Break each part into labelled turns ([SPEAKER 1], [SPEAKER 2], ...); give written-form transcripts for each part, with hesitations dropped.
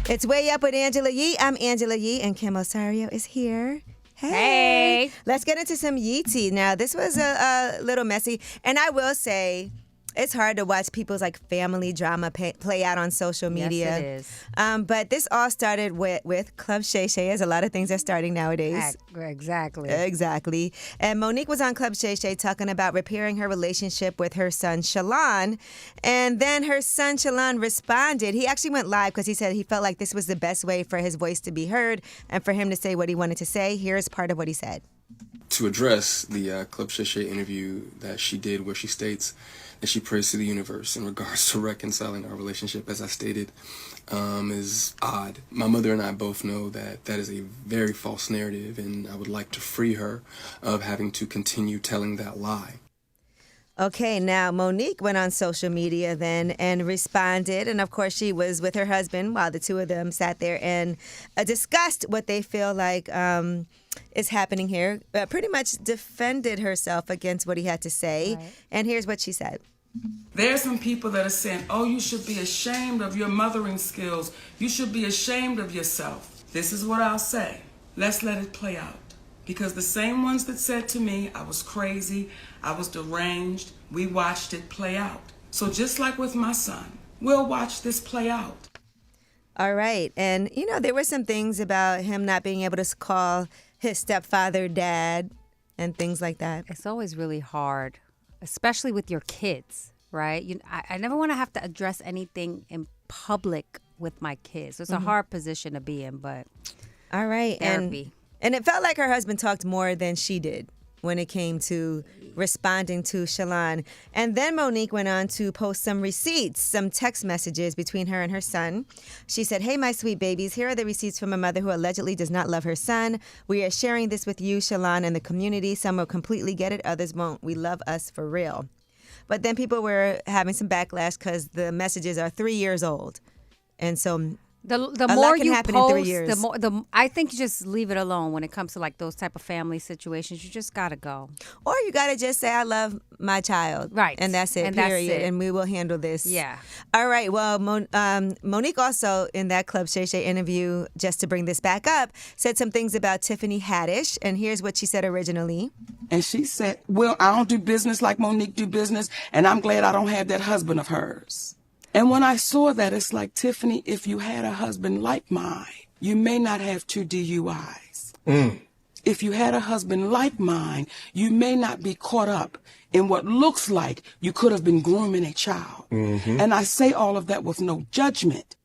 [SPEAKER 1] It's Way Up with Angela Yee. I'm Angela Yee, and Kim Osario is here.
[SPEAKER 2] Hey.
[SPEAKER 1] Let's get into some Yee tea. Now, this was a little messy, and I will say it's hard to watch people's family drama play out on social media.
[SPEAKER 2] Yes, it is.
[SPEAKER 1] But this all started with Club Shay Shay, as a lot of things are starting nowadays.
[SPEAKER 2] Exactly.
[SPEAKER 1] Exactly. And Monique was on Club Shay Shay talking about repairing her relationship with her son, Shalon. And then her son, Shalon, responded. He actually went live because he said he felt like this was the best way for his voice to be heard and for him to say what he wanted to say. Here's part of what he said.
[SPEAKER 3] To address the Club Shay Shay interview that she did, where she states that she prays to the universe in regards to reconciling our relationship, as I stated, is odd. My mother and I both know that that is a very false narrative, and I would like to free her of having to continue telling that lie.
[SPEAKER 1] Okay, now Monique went on social media then and responded. And of course, she was with her husband while the two of them sat there and discussed what they feel like is happening here. Pretty much defended herself against what he had to say. Right. And here's what she said.
[SPEAKER 4] There's some people that are saying, oh, you should be ashamed of your mothering skills. You should be ashamed of yourself. This is what I'll say. Let's let it play out. Because the same ones that said to me, I was crazy, I was deranged, we watched it play out. So just like with my son, we'll watch this play out.
[SPEAKER 1] All right. And, there were some things about him not being able to call his stepfather dad and things like that.
[SPEAKER 2] It's always really hard, especially with your kids, right? I never want to have to address anything in public with my kids. It's a hard position to be in, but
[SPEAKER 1] all right.
[SPEAKER 2] Therapy.
[SPEAKER 1] And it felt like her husband talked more than she did when it came to responding to Shalon. And then Monique went on to post some receipts, some text messages between her and her son. She said, hey, my sweet babies, here are the receipts from a mother who allegedly does not love her son. We are sharing this with you, Shalon, and the community. Some will completely get it, others won't. We love us for real. But then people were having some backlash because the messages are 3 years old. And so
[SPEAKER 2] the
[SPEAKER 1] a
[SPEAKER 2] more
[SPEAKER 1] lot can
[SPEAKER 2] you
[SPEAKER 1] happen
[SPEAKER 2] post,
[SPEAKER 1] in 3 years.
[SPEAKER 2] I think you just leave it alone when it comes to those type of family situations. You just gotta go,
[SPEAKER 1] or you gotta just say I love my child,
[SPEAKER 2] right?
[SPEAKER 1] And that's it.
[SPEAKER 2] And
[SPEAKER 1] period.
[SPEAKER 2] That's it.
[SPEAKER 1] And we will handle this.
[SPEAKER 2] Yeah.
[SPEAKER 1] All right. Well, Monique also in that Club Shay Shay interview, just to bring this back up, said some things about Tiffany Haddish, and here's what she said originally.
[SPEAKER 5] And she said, "Well, I don't do business like Monique do business, and I'm glad I don't have that husband of hers." And when I saw that, it's like, Tiffany, if you had a husband like mine, you may not have 2 DUIs. If you had a husband like mine, you may not be caught up in what looks like you could have been grooming a child. And I say all of that with no judgment.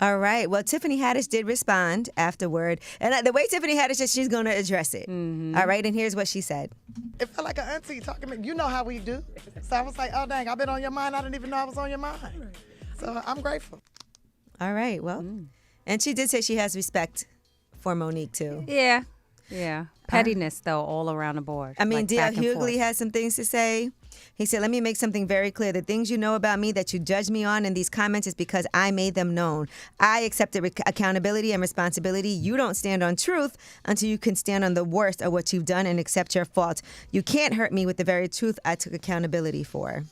[SPEAKER 1] All right. Well, Tiffany Haddish did respond afterward. And the way Tiffany Haddish said she's going to address it. All right. And here's what she said.
[SPEAKER 6] It felt like an auntie talking to me. You know how we do. So I was like, oh, dang, I've been on your mind. I didn't even know I was on your mind. So I'm grateful.
[SPEAKER 1] All right. Well, and she did say she has respect for Monique, too.
[SPEAKER 2] Yeah. Pettiness, though, all around the board.
[SPEAKER 1] I mean, D.L. Hughley has some things to say. He said, let me make something very clear. The things you know about me that you judge me on in these comments is because I made them known. I accepted accountability and responsibility. You don't stand on truth until you can stand on the worst of what you've done and accept your fault. You can't hurt me with the very truth I took accountability for.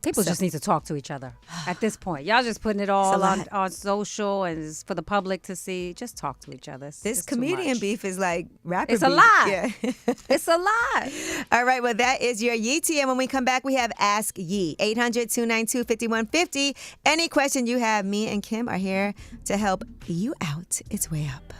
[SPEAKER 2] People just need to talk to each other at this point. Y'all just putting it all on social and it's for the public to see. Just talk to each other.
[SPEAKER 1] This comedian beef is like rapper
[SPEAKER 2] It's a
[SPEAKER 1] beef.
[SPEAKER 2] lot.
[SPEAKER 1] Yeah.
[SPEAKER 2] It's a lot.
[SPEAKER 1] All right, well, that is your Yee Tea. And when we come back, we have Ask Yee. 800-292-5150. Any question you have, me and Kim are here to help you out. It's Way Up.